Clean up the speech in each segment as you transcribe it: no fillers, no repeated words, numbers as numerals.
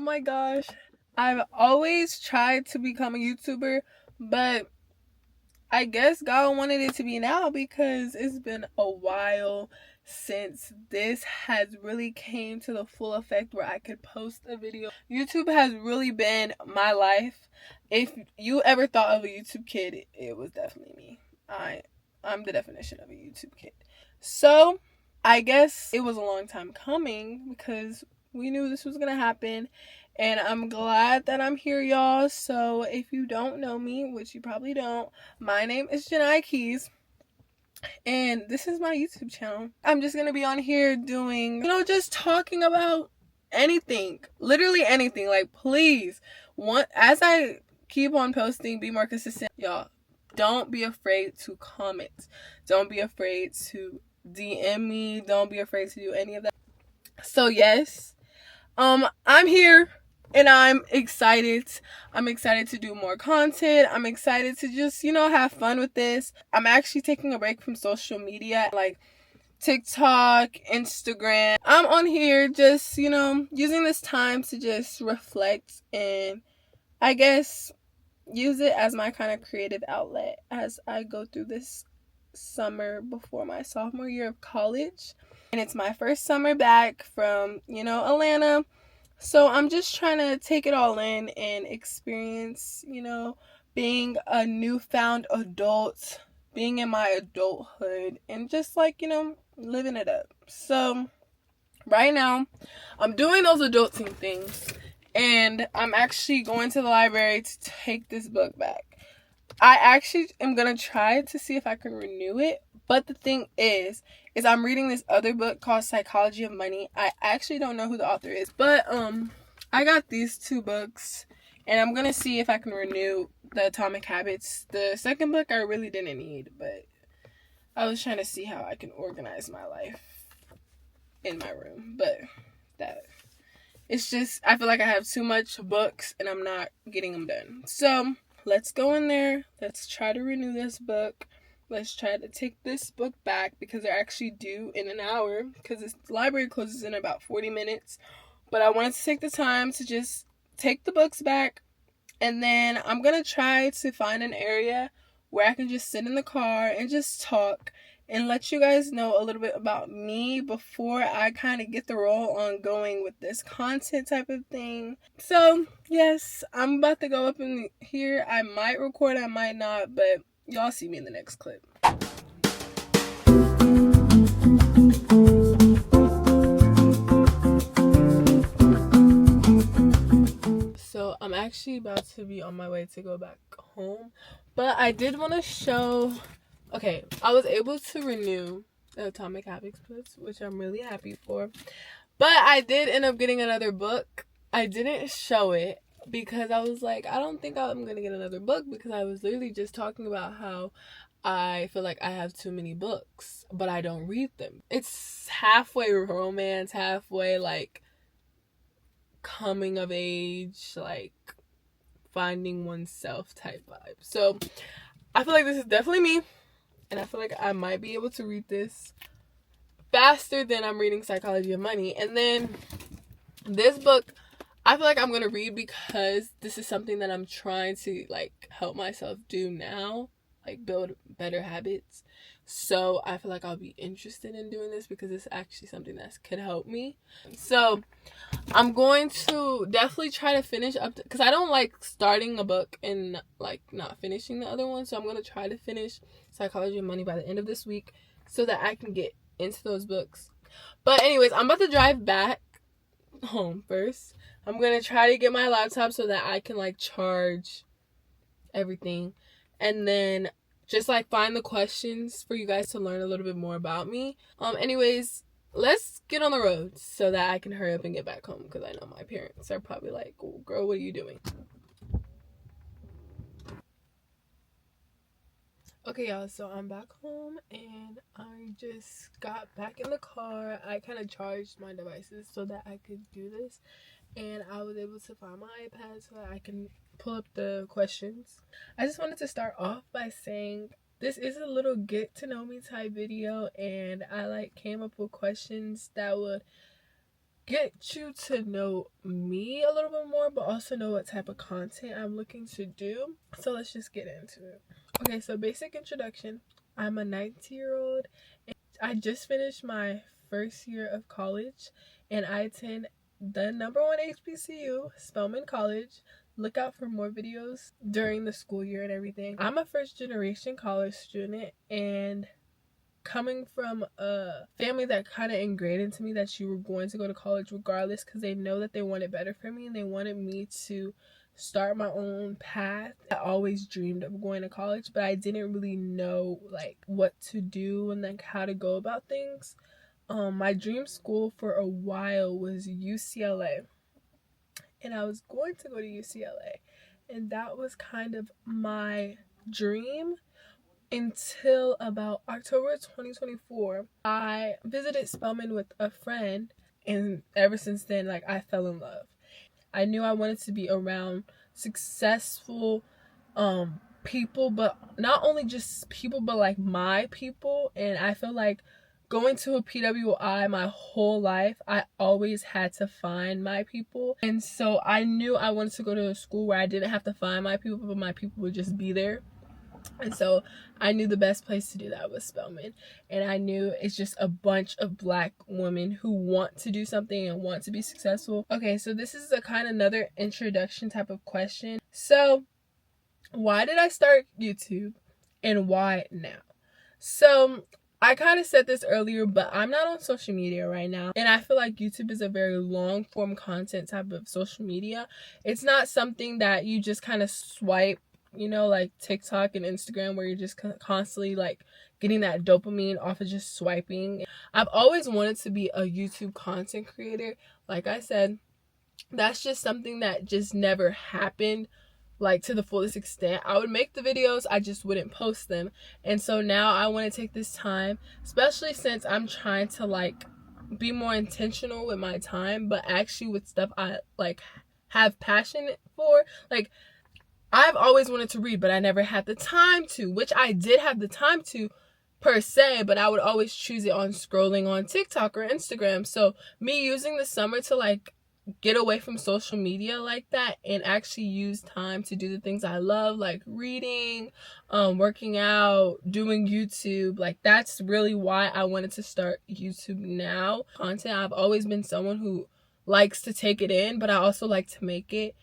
my gosh. I've always tried to become a YouTuber, but I guess God wanted it to be now because it's been a while since this has really came to the full effect where I could post a video. YouTube has really been my life. If you ever thought of a YouTube kid, it was definitely me. I'm the definition of a YouTube kid. So I guess it was a long time coming because we knew this was gonna happen. And I'm glad that I'm here, y'all. So if you don't know me, which you probably don't, my name is Janai Keys. And this is my YouTube channel. I'm just going to be on here doing, just talking about anything. Literally anything. Like, please, as I keep on posting, be more consistent. Y'all, don't be afraid to comment. Don't be afraid to DM me. Don't be afraid to do any of that. So, yes, I'm here. And I'm excited. I'm excited to do more content. I'm excited to just, have fun with this. I'm actually taking a break from social media, like TikTok, Instagram. I'm on here just, using this time to just reflect and I guess use it as my kind of creative outlet as I go through this summer before my sophomore year of college. And it's my first summer back from, Atlanta. So I'm just trying to take it all in and experience, being a newfound adult, being in my adulthood, and just like, living it up. So right now, I'm doing those adulting things, and I'm actually going to the library to take this book back. I actually am going to try to see if I can renew it. But the thing is I'm reading this other book called Psychology of Money. I actually don't know who the author is. But I got these two books. And I'm going to see if I can renew the Atomic Habits. The second book I really didn't need. But I was trying to see how I can organize my life in my room. But it's just, I feel like I have too much books and I'm not getting them done. So let's go in there. Let's try to renew this book. Let's try to take this book back because they're actually due in an hour because the library closes in about 40 minutes. But I wanted to take the time to just take the books back. And then I'm going to try to find an area where I can just sit in the car and just talk and let you guys know a little bit about me before I kind of get the roll on going with this content type of thing. So, yes, I'm about to go up in here. I might record, I might not, but y'all see me in the next clip. So, I'm actually about to be on my way to go back home, but I did want to show... Okay, I was able to renew the Atomic Habits, which I'm really happy for. But I did end up getting another book. I didn't show it because I was like, I don't think I'm going to get another book because I was literally just talking about how I feel like I have too many books, but I don't read them. It's halfway romance, halfway like coming of age, like finding oneself type vibe. So I feel like this is definitely me. And I feel like I might be able to read this faster than I'm reading Psychology of Money. And then this book, I feel like I'm going to read because this is something that I'm trying to like help myself do now, like build better habits. So I feel like I'll be interested in doing this because it's actually something that could help me. So I'm going to definitely try to finish up because I don't like starting a book and like not finishing the other one. So I'm going to try to finish Psychology of Money by the end of this week so that I can get into those books. But anyways, I'm about to drive back home first. I'm going to try to get my laptop so that I can like charge everything and then just like find the questions for you guys to learn a little bit more about me. Anyways, let's get on the road so that I can hurry up and get back home because I know my parents are probably like, oh, girl, what are you doing? Okay, y'all, so I'm back home and I just got back in the car. I kind of charged my devices so that I could do this, and I was able to find my iPad so that I can pull up the questions. I just wanted to start off by saying this is a little get to know me type video, and I like came up with questions that would get you to know me a little bit more, but also know what type of content I'm looking to do. So let's just get into it. Okay, so basic introduction. I'm a 19-year-old. I just finished my first year of college, and I attend the #1 HBCU, Spelman College. Look out for more videos during the school year and everything. I'm a first generation college student, and coming from a family that kind of ingrained into me that you were going to go to college regardless, because they know that they wanted better for me and they wanted me to start my own path. I always dreamed of going to college, but I didn't really know like what to do and like how to go about things. My dream school for a while was UCLA, and I was going to go to UCLA, and that was kind of my dream until about October 2024. I visited Spelman with a friend, and ever since then, like, I fell in love. I knew I wanted to be around successful people, but not only just people, but like my people. And I feel like going to a PWI my whole life, I always had to find my people. And so I knew I wanted to go to a school where I didn't have to find my people, but my people would just be there. And so I knew the best place to do that was Spelman. And I knew it's just a bunch of Black women who want to do something and want to be successful. Okay, so this is a kind of another introduction type of question. So why did I start YouTube and why now? So I kind of said this earlier, but I'm not on social media right now. And I feel like YouTube is a very long form content type of social media. It's not something that you just kind of swipe, you know, like TikTok and Instagram, where you're just constantly like getting that dopamine off of just swiping. I've always wanted to be a YouTube content creator. Like I said, that's just something that just never happened like to the fullest extent. I would make the videos, I just wouldn't post them. And so now I want to take this time, especially since I'm trying to like be more intentional with my time, but actually with stuff I like have passion for. Like, I've always wanted to read, but I never had the time to, which I did have the time to per se, but I would always choose it on scrolling on TikTok or Instagram. So me using the summer to like get away from social media like that and actually use time to do the things I love, like reading, working out, doing YouTube, like that's really why I wanted to start YouTube now. Content, I've always been someone who likes to take it in, but I also like to make it.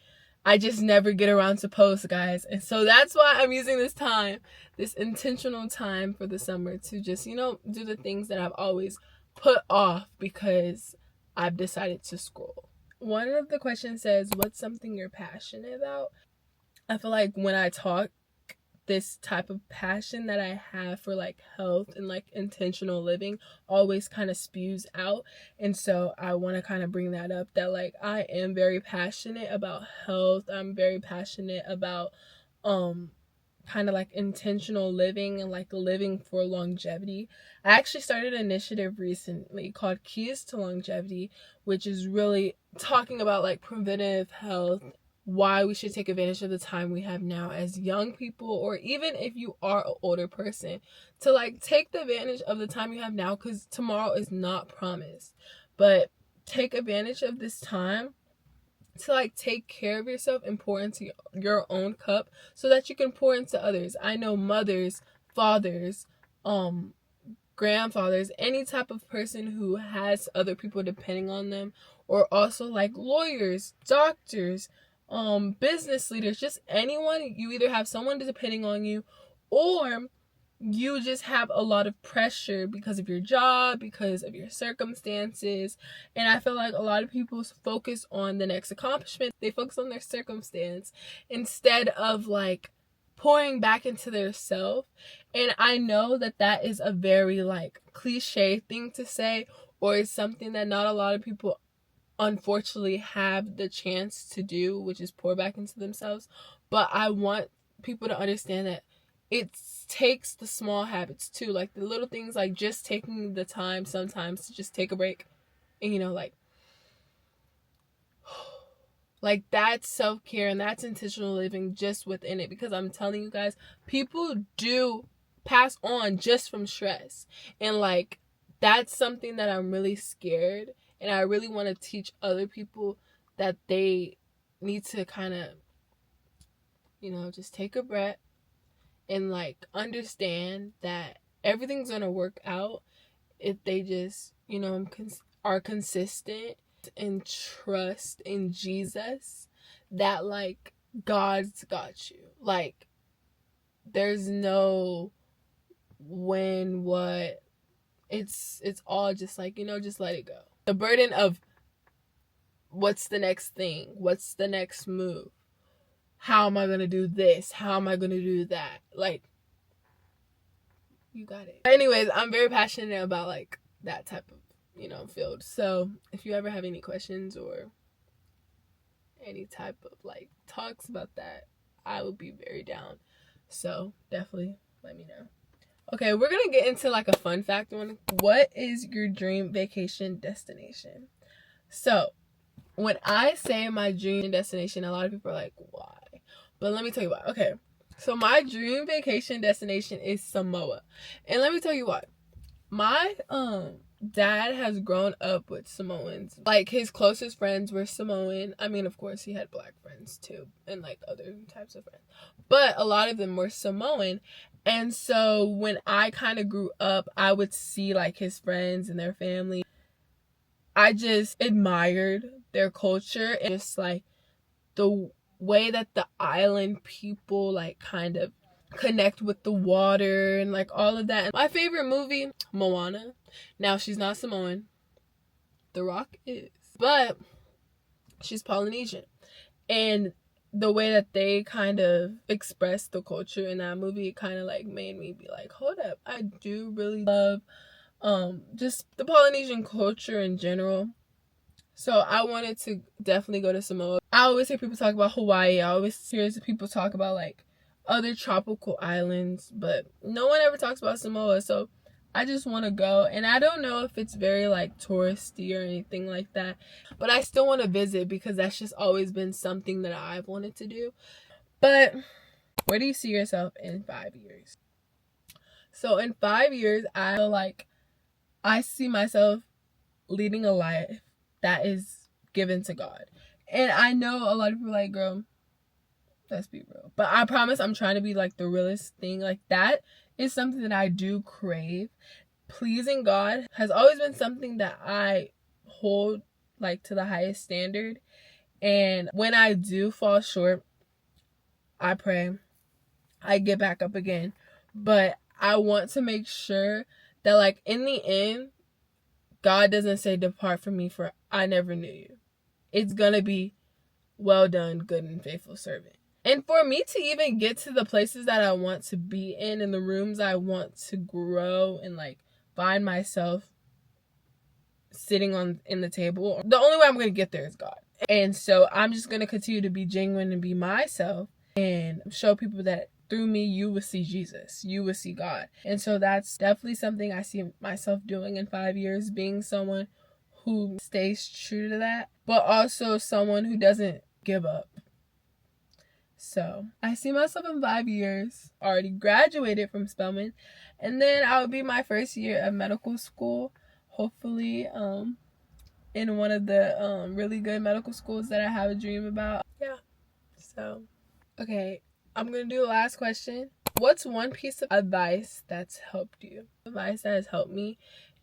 I just never get around to post, guys. And so that's why I'm using this time, this intentional time for the summer to just, you know, do the things that I've always put off because I've decided to scroll. One of the questions says, what's something you're passionate about? I feel like when I talk, this type of passion that I have for like health and like intentional living always kind of spews out. And so I want to kind of bring that up, that like I am very passionate about health. I'm very passionate about kind of like intentional living and like living for longevity. I actually started an initiative recently called Keys to Longevity, which is really talking about like preventive health, why we should take advantage of the time we have now as young people, or even if you are an older person, to like take the advantage of the time you have now, because tomorrow is not promised. But take advantage of this time to like take care of yourself and pour into your own cup so that you can pour into others. I know mothers, fathers, grandfathers, any type of person who has other people depending on them, or also like lawyers, doctors, business leaders, just anyone. You either have someone depending on you, or you just have a lot of pressure because of your job, because of your circumstances. And I feel like a lot of people focus on the next accomplishment. They focus on their circumstance instead of like pouring back into their self. And I know that that is a very like cliche thing to say, or it's something that not a lot of people unfortunately have the chance to do, which is pour back into themselves. But I want people to understand that it takes the small habits too, like the little things, like just taking the time sometimes to just take a break and, you know, like that's self-care and that's intentional living just within it. Because I'm telling you guys, people do pass on just from stress, and like that's something that I'm really scared And I really want to teach other people that they need to kind of, just take a breath and like understand that everything's going to work out if they just, are consistent and trust in Jesus, that like God's got you. Like there's no when, what, it's all just like, just let it go. The burden of what's the next thing, what's the next move, how am I gonna do this, how am I gonna do that, like you got it. But anyways, I'm very passionate about like that type of field. So if you ever have any questions or any type of like talks about that, I would be very down. So definitely let me know. Okay, we're gonna get into like a fun fact one. What is your dream vacation destination? So when I say my dream destination, a lot of people are like, why? But let me tell you why. Okay, so my dream vacation destination is Samoa. And let me tell you why. My dad has grown up with Samoans. Like his closest friends were Samoan. I mean, of course, he had black friends too, and like other types of friends. But a lot of them were Samoan. And so when I kind of grew up, I would see like his friends and their family. I just admired their culture and just like the way that the island people like kind of connect with the water and like all of that. My favorite movie, Moana. Now she's not Samoan. The Rock is. But she's Polynesian. And the way that they kind of express the culture in that movie kind of like made me be like, hold up, I do really love just the Polynesian culture in general. So I wanted to definitely go to Samoa. I always hear people talk about Hawaii. I always hear people talk about like other tropical islands, but no one ever talks about Samoa. So I just want to go, and I don't know if it's very like touristy or anything like that, but I still want to visit because that's just always been something that I've wanted to do. But where do you see yourself in 5 years? So in 5 years, I feel like I see myself leading a life that is given to God. And I know a lot of people are like, girl, let's be real. But I promise I'm trying to be like the realest thing. Like that is something that I do crave. Pleasing God has always been something that I hold like to the highest standard. And when I do fall short, I pray, I get back up again. But I want to make sure that like in the end, God doesn't say, depart from me, for I never knew you. It's gonna be, well done, good and faithful servant. And for me to even get to the places that I want to be in and the rooms I want to grow and like find myself sitting in the table, the only way I'm going to get there is God. And so I'm just going to continue to be genuine and be myself and show people that through me, you will see Jesus, you will see God. And so that's definitely something I see myself doing in 5 years, being someone who stays true to that, but also someone who doesn't give up. So I see myself in 5 years, already graduated from Spelman, and then I would be my first year of medical school, hopefully in one of the really good medical schools that I have a dream about. Yeah, so okay, I'm gonna do the last question. What's one piece of advice that's helped you? Advice that has helped me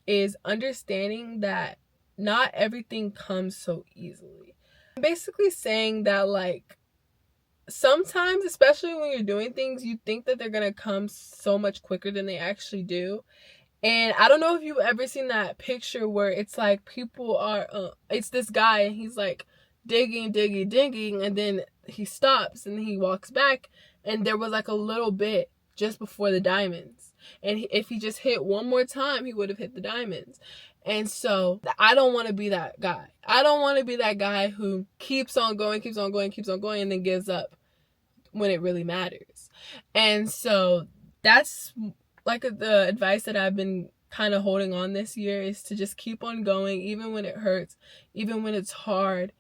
is understanding that not everything comes so easily. I'm basically saying that like sometimes, especially when you're doing things, you think that they're gonna come so much quicker than they actually do. And I don't know if you've ever seen that picture where it's like people are it's this guy and he's like digging, and then he stops and he walks back, and there was like a little bit just before the diamonds, and if he just hit one more time, he would have hit the diamonds. And so I don't want to be that guy. I don't want to be that guy who keeps on going, and then gives up when it really matters. And so that's like the advice that I've been kind of holding on this year, is to just keep on going, even when it hurts, even when it's hard,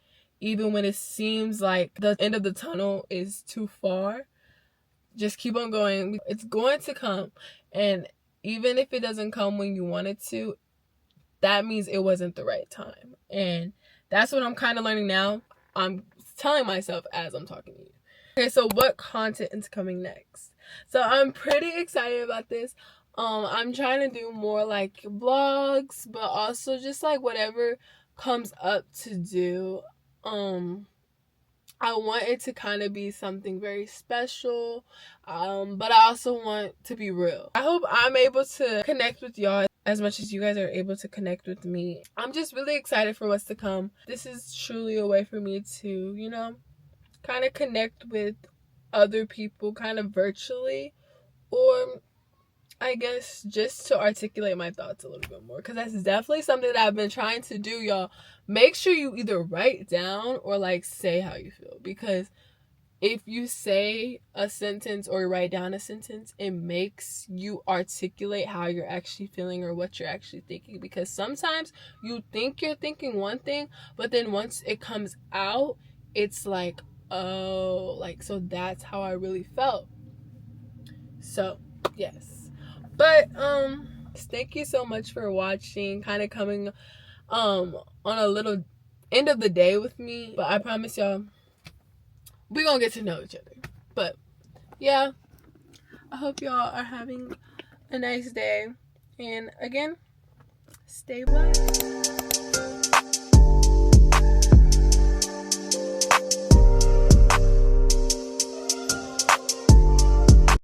even when it seems like the end of the tunnel is too far. Just keep on going. It's going to come. And even if it doesn't come when you want it to, that means it wasn't the right time. And that's what I'm kind of learning now. I'm telling myself as I'm talking to you. Okay, so what content is coming next? So I'm pretty excited about this. I'm trying to do more like vlogs, but also just like whatever comes up to do. I want it to kind of be something very special, but I also want to be real. I hope I'm able to connect with y'all as much as you guys are able to connect with me. I'm just really excited for what's to come. This is truly a way for me to, you know, kind of connect with other people kind of virtually, or I guess just to articulate my thoughts a little bit more, because that's definitely something that I've been trying to do, y'all. Make sure you either write down or like say how you feel, because if you say a sentence or write down a sentence, it makes you articulate how you're actually feeling or what you're actually thinking. Because sometimes you think you're thinking one thing, but then once it comes out, it's like, oh, like, so that's how I really felt. So yes. But thank you so much for watching, kind of coming on a little end of the day with me. But I promise y'all, we're gonna get to know each other. But yeah, I hope y'all are having a nice day, and again, stay blessed.